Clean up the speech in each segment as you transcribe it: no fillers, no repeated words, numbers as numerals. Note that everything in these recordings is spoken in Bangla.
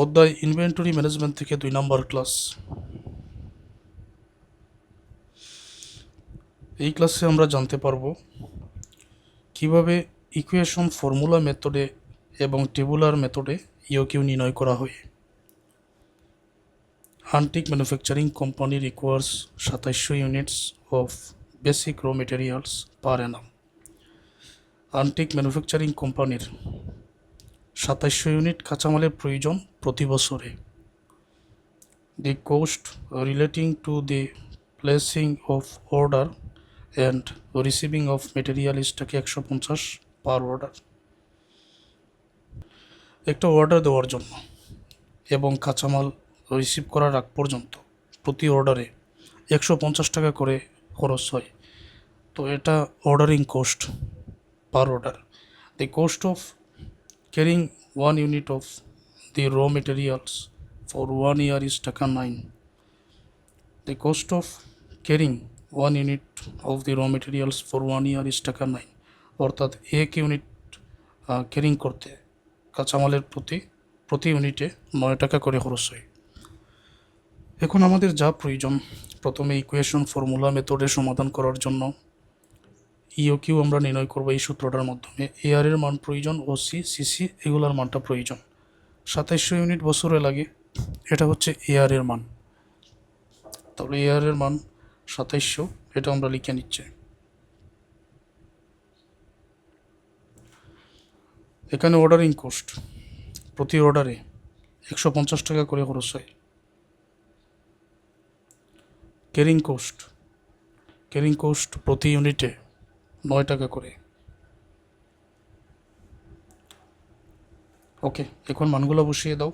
অধ্যায় ইনভেন্টরি ম্যানেজমেন্ট থেকে 2 নম্বর ক্লাস। এই ক্লাসে আমরা জানতে পারবো কিভাবে ইকুয়েশন ফর্মুলা মেথডে এবং টেবুলার মেথডে ইওকিউ নির্ণয় করা হয়। হান্টিক manufacturing company requires 2700 units of basic raw materials per annum. হান্টিক ম্যানুফ্যাকচারিং কোম্পানির 2700 ইউনিট কাঁচামালের প্রয়োজন প্রতি বছরে। The cost relating to the placing of order and receiving of material is টাকা 150 পার অর্ডার। একটা অর্ডার দেওয়ার জন্য এবং কাঁচামাল রিসিভ করার আগ পর্যন্ত প্রতি অর্ডারে 150 টাকা করে খরচ হয়। তো এটা ordering coast per order. The cost of carrying 1 unit of the raw materials for 1 year is টাকা 9. The cost of carrying 1 unit of the raw materials for 1 year is টাকা 9, অর্থাৎ 1 ইউনিট ক্যারিং করতে কাঁচামালের প্রতি ইউনিটে 9 টাকা করে খরচ হয়। এখন আমাদের যা প্রয়োজন, প্রথমে ইকুয়েশন ফর্মুলা মেথডে সমাধান করার জন্য ইওকিউ আমরা নির্ণয় করবো এই সূত্রটার মাধ্যমে। এআর এর মান প্রয়োজন, ওসি সিসি এগুলোর মানটা প্রয়োজন। 2700 ইউনিট বছরে লাগে, এটা হচ্ছে এআর এর মান। তাহলে এআর এর মান 2700, এটা আমরা লিখে নিচ্ছি। এখানে অর্ডারিং কোস্ট প্রতি অর্ডারে 150 টাকা করে খরচ হয়। ক্যারিং কোস্ট প্রতি ইউনিটে 9 টাকা করে। ওকে, এখন মানগুলো বসিয়ে দাও।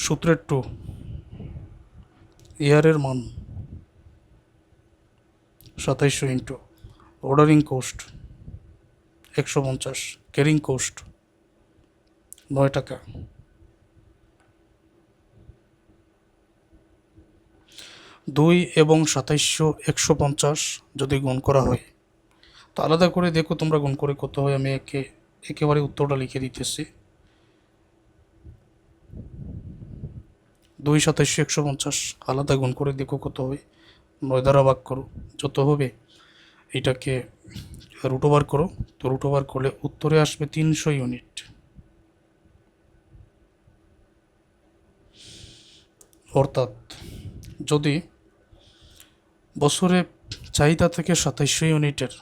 সূত্রের 2, এআর এর মান 2700 into ordering cost 150, carrying cost 9 টাকা। 2 এবং 2700 150 যদি গুণ করা হয়, তো আলাদা করে দেখো তোমরা গুণ করে কত হয়। আমি একেবারে উত্তরটা লিখে দিতেছি। 2 2700 150 আলাদা গুণ করে দেখো কত হয়। 9 দ্বারা ভাগ করো, যত হবে এটাকে রুট ওভার করো। তো রুট ওভার করলে উত্তরে আসবে 300 ইউনিট। অর্থাৎ যদি বছরে চাহিদা থেকে 2700 ইউনিটের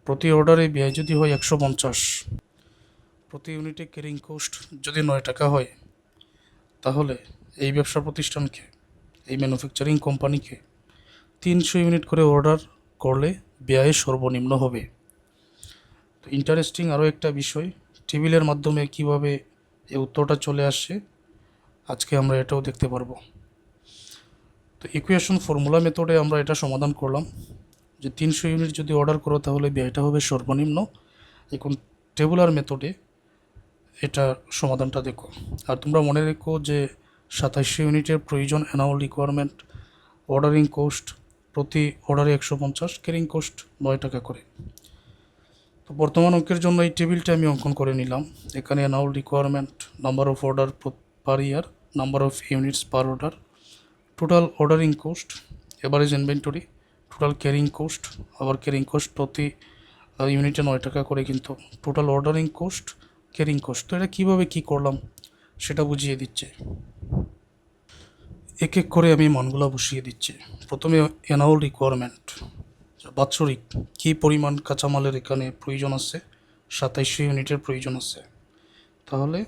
প্রতি অর্ডারে ব্যয় যদি হয় 150, প্রতি ইউনিটে ক্যারিং কোস্ট যদি 9 টাকা হয়, তাহলে এই ব্যবসা প্রতিষ্ঠানকে, এই ম্যানুফ্যাকচারিং কোম্পানিকে 300 ইউনিট করে অর্ডার করলে ব্যয় সর্বনিম্ন হবে। তো ইন্টারেস্টিং আরও একটা বিষয়, টেবিলের মাধ্যমে কিভাবে এই উত্তরটা চলে আসে আজকে আমরা এটাও দেখতে পারবো। তো ইকুয়েশন ফর্মুলা মেথডে আমরা এটা সমাধান করলাম যে 300 ইউনিট যদি অর্ডার করো তাহলে ব্যয়টা হবে সর্বনিম্ন। এখন টেবুলার মেথডে এটা সমাধানটা দেখো। আর তোমরা মনে রেখো যে 2700 ইউনিটের প্রয়োজন, অ্যানুয়াল রিকোয়ারমেন্ট, অর্ডারিং কোস্ট প্রতি অর্ডারে 150, ক্যারিং কোস্ট 9 টাকা করে। তো বর্তমান অঙ্কের জন্য এই টেবিলটা আমি অঙ্কন করে নিলাম। এখানে annual requirement, number of order per year, number of units per order, total ordering cost, average inventory, total carrying cost, আবার ক্যারিং কোস্ট প্রতি ইউনিটে 9 টাকা করে, কিন্তু total ordering cost, carrying cost. তো এটা কীভাবে কী করলাম সেটা বুঝিয়ে দিচ্ছে। এক এক করে আমি মানগুলো বসিয়ে দিচ্ছি। প্রথমে অ্যানুয়াল রিকোয়ারমেন্ট, বাৎসরিক কী পরিমাণ কাঁচামালের এখানে প্রয়োজন আছে, 2700 ইউনিটের প্রয়োজন আছে, তাহলে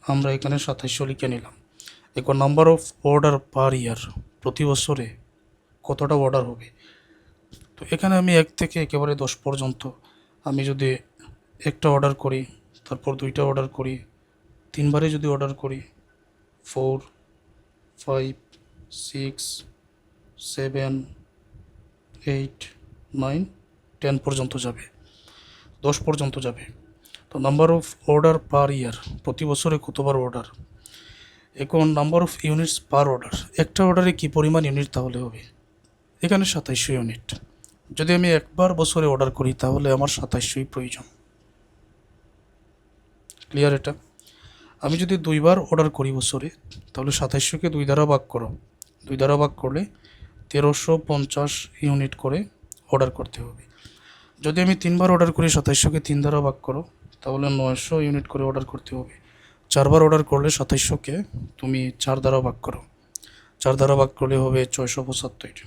আমরা এখানে 2700 লিখে নিলাম। এখন নাম্বার অফ অর্ডার পার ইয়ার, প্রতি বছরে কতটা অর্ডার হবে। তো এখানে আমি 1 থেকে একেবারে 10 পর্যন্ত, আমি যদি একটা অর্ডার করি, তারপর 2টা অর্ডার করি, 3বারে যদি অর্ডার করি, 4 5 6 7 8 9 10 পর্যন্ত যাবে, 10 পর্যন্ত যাবে। তো নাম্বার অফ অর্ডার পার ইয়ার, প্রতি বছরে কতবার অর্ডার। এখন number of units per order, একটা অর্ডারে কী পরিমাণ ইউনিট তাহলে হবে, এখানে 2700 ইউনিট। যদি আমি একবার বছরে অর্ডার করি তাহলে আমার 2700ই প্রয়োজন। ক্লিয়ার এটা। আমি যদি 2বার অর্ডার করি বছরে, তাহলে 2700কে 2 দ্বারা ভাগ করো। 2 দ্বারা ভাগ করলে 1350 ইউনিট করে অর্ডার করতে হবে। যদি আমি 3বার অর্ডার করি, 2700কে 3 দ্বারা ভাগ করো, তাহলে 900 ইউনিট করে অর্ডার করতে হবে। 4বার অর্ডার করলে 2700কে তুমি 4 দ্বারা ভাগ করো, 4 দ্বারা ভাগ করলে হবে 675।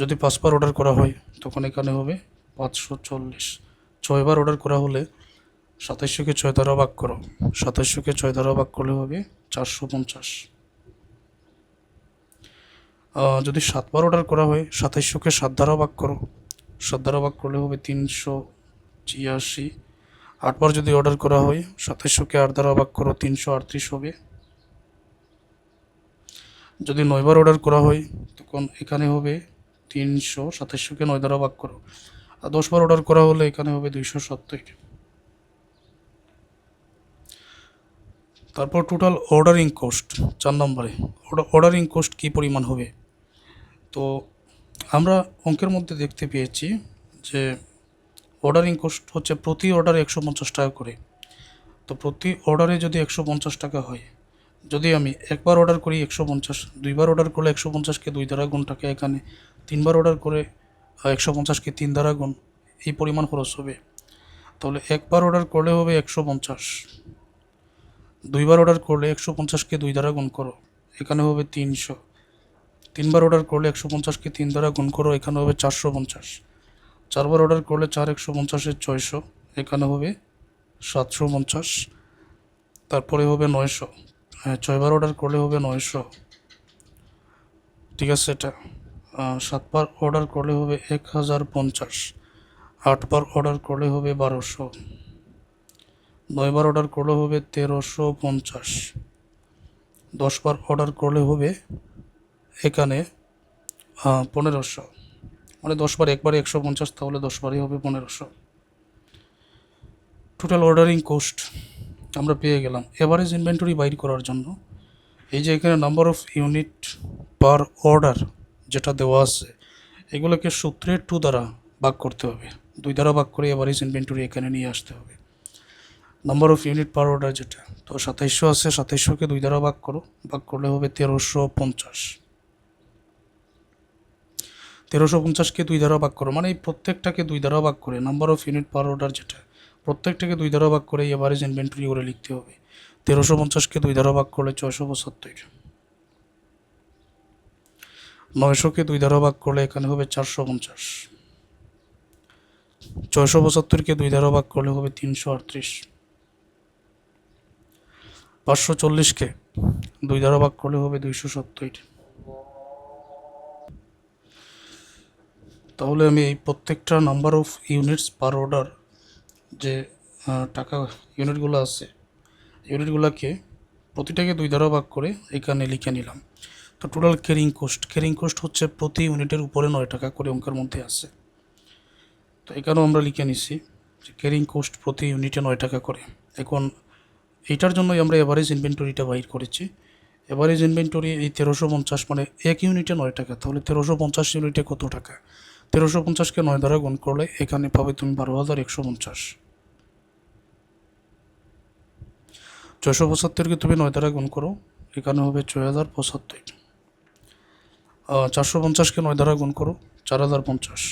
যদি 5বার অর্ডার করা হয়, তখন এখানে হবে 540। 6বার অর্ডার করা হলে 2700কে 6 দ্বারা ভাগ করো, 2700কে 6 দ্বারা ভাগ করলে হবে 450। যদি 7বার অর্ডার করা হয়, 2700কে 7 দ্বারা ভাগ করো, 7 দ্বারা ভাগ করলে হবে 386। 8বার যদি অর্ডার করা হয়, 2700কে 8 দ্বারা ভাগ করো, 338 হবে। যদি 9বার অর্ডার করা হয়, তখন এখানে হবে 300, 2700কে 9 দ্বারা ভাগ করো। আর 10বার অর্ডার করা হলে এখানে হবে 270। তারপর টোটাল অর্ডারিং কোস্ট 4 নম্বরে। অর্ডারিং কোস্ট কী পরিমাণ হবে? তো আমরা অঙ্কের মধ্যে দেখতে পেয়েছি যে অর্ডারিং কোস্ট হচ্ছে প্রতি অর্ডারে 150 টাকা করে। তো প্রতি অর্ডারে যদি 150 টাকা হয়, যদি আমি একবার অর্ডার করি 150, 2বার অর্ডার করলে 150কে 2 দ্বারা গুণ টাকা এখানে, 3বার অর্ডার করে 150কে 3 দ্বারা গুণ, এই পরিমাণ খরচ হবে। তাহলে একবার অর্ডার করলে হবে 150, 2বার অর্ডার করলে 150কে 2 দ্বারা গুণ করো, এখানে হবে 300, 3বার অর্ডার করলে 150কে 3 দ্বারা গুণ করো, এখানে হবে 450, 4বার অর্ডার করলে 4 150-এর 600, এখানে হবে 750, তারপরে হবে 900। 6বার অর্ডার করলে হবে 900, ঠিক আছে এটা। 7বার অর্ডার করলে হবে 1050, 8বার অর্ডার করলে হবে 1200, 9বার অর্ডার করলে হবে 1350, 10বার অর্ডার করলে হবে এখানে 1500। মানে 10বার একবারে 150, তাহলে 10বারই হবে 1500। টোটাল অর্ডারিং কোস্ট আমরা পেয়ে গেলাম। এভারেজ ইনভেন্টরি বাইর করার জন্য এই যে এখানে number of unit per order যেটা দেওয়া আছে, এগুলোকে সূত্রে 2 দ্বারা ভাগ করতে হবে। 2 দ্বারা ভাগ করে এভারেজ ইনভেন্টরি এখানে নিয়ে আসতে হবে। Number of unit per order যেটা, তো 2700 আছে, 2700কে 2 দ্বারা ভাগ করো, ভাগ করলে হবে 1350। 1350কে 2 দ্বারা ভাগ করো, মানে এই প্রত্যেকটাকে 2 দ্বারা ভাগ করে number of unit per order যেটা, প্রত্যেকটাকে 2 দ্বারা ভাগ করে এভারেজ ইনভেন্টরি করে লিখতে হবে। 1350কে 2 দ্বারা ভাগ করলে 675, 900কে 2 দ্বারা ভাগ করলে এখানে হবে 450, 675কে 2 দ্বারা ভাগ করলে হবে 338, 540কে 2 দ্বারা ভাগ করলে হবে 270। তাহলে আমি এই প্রত্যেকটা number of units per order যে টাকা ইউনিটগুলো আছে, ইউনিটগুলোকে প্রতিটাকে 2 দ্বারা ভাগ করে এখানে লিখে নিলাম। তো টোটাল ক্যারিং কোস্ট হচ্ছে প্রতি ইউনিটের উপরে 9 টাকা করে অঙ্কের মধ্যে আছে। তো এখানেও আমরা লিখে নিছি যে ক্যারিং কোস্ট প্রতি ইউনিটে 9 টাকা করে। এখন এইটার জন্যই আমরা এভারেজ ইনভেন্টরিটা বাইর করেছি। এভারেজ ইনভেন্টরি এই 1350, মানে এক ইউনিটে 9 টাকা, তাহলে 1350 ইউনিটে কত টাকা? 1350কে 9 দ্বারা গুণ করলে এখানে পাবে তুমি 12,150। 675কে তুমি 9 দ্বারা গুণ করো, এখানে হবে 6075। 450কে 9 দ্বারা গুণ করো, 4050।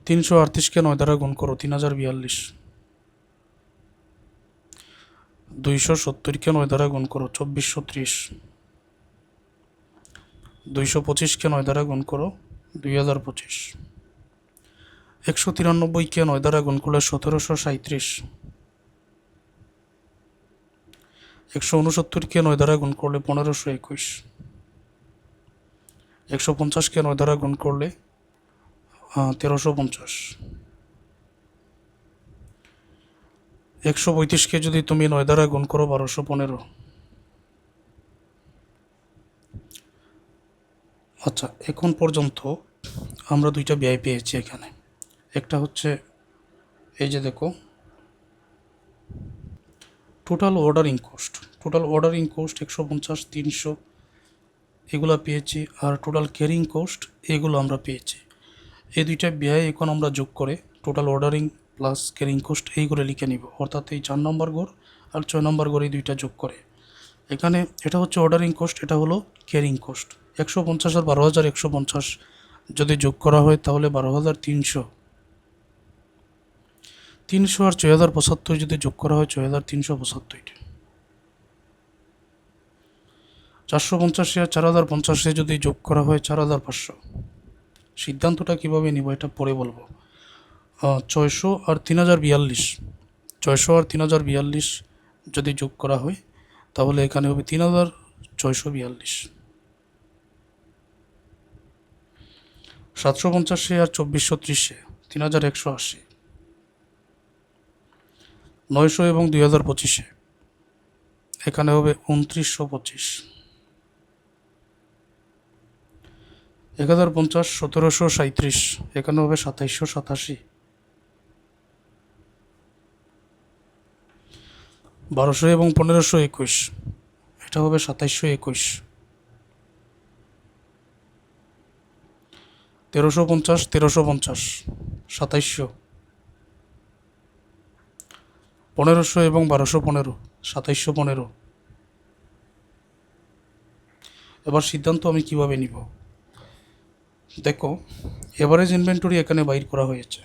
338কে 9 দ্বারা গুণ করো, 3042। 270কে 9 দ্বারা গুণ করো, 2430। 225কে 9 দ্বারা গুণ করো, 2025। 193কে 9 দ্বারা গুণ করলে 1737। 169কে 9 দ্বারা গুণ করলে 1521। 150কে 9 দ্বারা গুণ করলে 1350। 135কে যদি তুমি 9 দ্বারা গুণ করো 1215। আচ্ছা, এখন পর্যন্ত আমরা 2টা ব্যয় পেয়েছি এখানে। একটা হচ্ছে এই যে দেখো টোটাল অর্ডারিং কোস্ট 150, 300 এগুলো পেয়েছি, আর টোটাল ক্যারিং কোস্ট এগুলো আমরা পেয়েছি। এই 2টা ব্যয় এখন আমরা যোগ করে total ordering plus carrying cost এই করে লিখে নিব, অর্থাৎ এই 4 নম্বর ঘর আর 6 নম্বর ঘর এই দুইটা যোগ করে। এখানে এটা হচ্ছে অর্ডারিং কস্ট, এটা হলো ক্যারিং কস্ট। 150 আর 12,150 যদি যোগ করা হয় তাহলে 12,300। 300 আর 6,075 যদি যোগ করা হয় 6,375। 450 আর 4,050 যদি যোগ করা হয় 4,500। সিদ্ধান্তটা কীভাবে নিব এটা পরে বলবো। 600 আর 3,042, 600 আর 3,042 যদি যোগ করা হয় তাহলে এখানে হবে 3,642। 750 আর 2,430 3,180। 900 এবং 2,025 এখানে হবে 2,925। 1,050 1,737 এখানে হবে 2,787। 1,200 এবং 1,521 এটা হবে 2,721। 1,350 1,350 2,700। 1,500 এবং 1,215 2,715। এবার সিদ্ধান্ত আমি কিভাবে নিব দেখো, এভারেজ ইনভেন্টরি এখানে বাইর করা হয়েছে,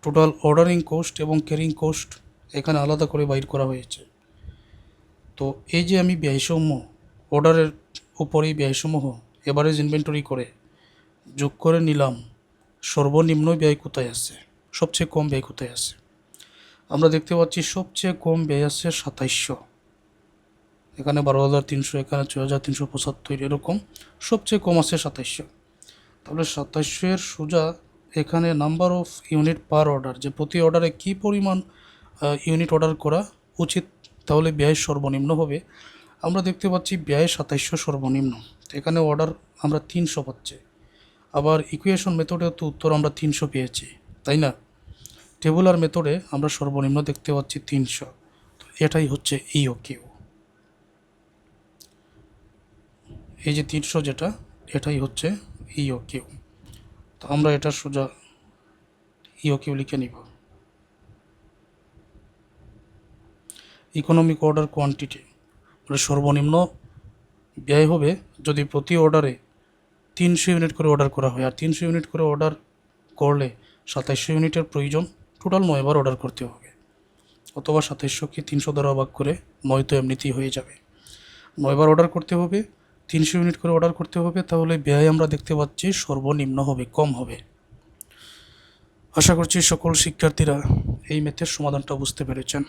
টোটাল অর্ডারিং কোস্ট এবং ক্যারিং কোস্ট এখানে আলাদা করে বাইর করা হয়েছে। তো এই যে আমি ব্যয়সমূহ অর্ডারের উপরেই ব্যয়সমূহ এভারেজ ইনভেন্টরি করে যোগ করে নিলাম, সর্বনিম্ন ব্যয় কোথায় আছে, সবচেয়ে কম ব্যয় কোথায় আছে। আমরা দেখতে পাচ্ছি সবচেয়ে কম ব্যয় আছে 2,700, এখানে 12,300, এখানে 6,375, এরকম সবচেয়ে কম আছে 2,700। তাহলে 2,700 এর সোজা এখানে number of unit per order, যে প্রতি অর্ডারে কী পরিমাণ ইউনিট অর্ডার করা উচিত, তাহলে ব্যয় সর্বনিম্ন হবে। আমরা দেখতে পাচ্ছি ব্যয় 2,700 সর্বনিম্ন, এখানে অর্ডার আমরা 300 পাচ্ছি। আবার ইকুয়েশন মেথডে তো উত্তর আমরা 300 পেয়েছি, তাই না? টেবুলার মেথডে আমরা সর্বনিম্ন দেখতে পাচ্ছি 300। তো এটাই হচ্ছে ইওকিউ, এই যে 300 যেটা, এটাই হচ্ছে ইওকিউ। তো আমরা এটা সোজা ইওকিউ লিখে নিব। ইকোনমিক অর্ডার কোয়ান্টিটি মানে সর্বনিম্ন ব্যয় হবে যদি প্রতি অর্ডারে 300 ইউনিট করে অর্ডার করা হয়, আর 300 ইউনিট করে অর্ডার করলে 2,700 ইউনিটের প্রয়োজন, টোটাল 9 বার অর্ডার করতে হবে, অথবা 2,700কে 300 দ্বারা ভাগ করে 9 তো এমনিতেই হয়ে যাবে। 9 বার অর্ডার করতে হবে, 300 ইউনিট করে অর্ডার করতে হবে, তাহলে ব্যয় আমরা দেখতে পাচ্ছি সর্বনিম্ন হবে, কম হবে। আশা করছি সকল শিক্ষার্থীরা এই ম্যাথের সমাধানটা বুঝতে পেরেছেন।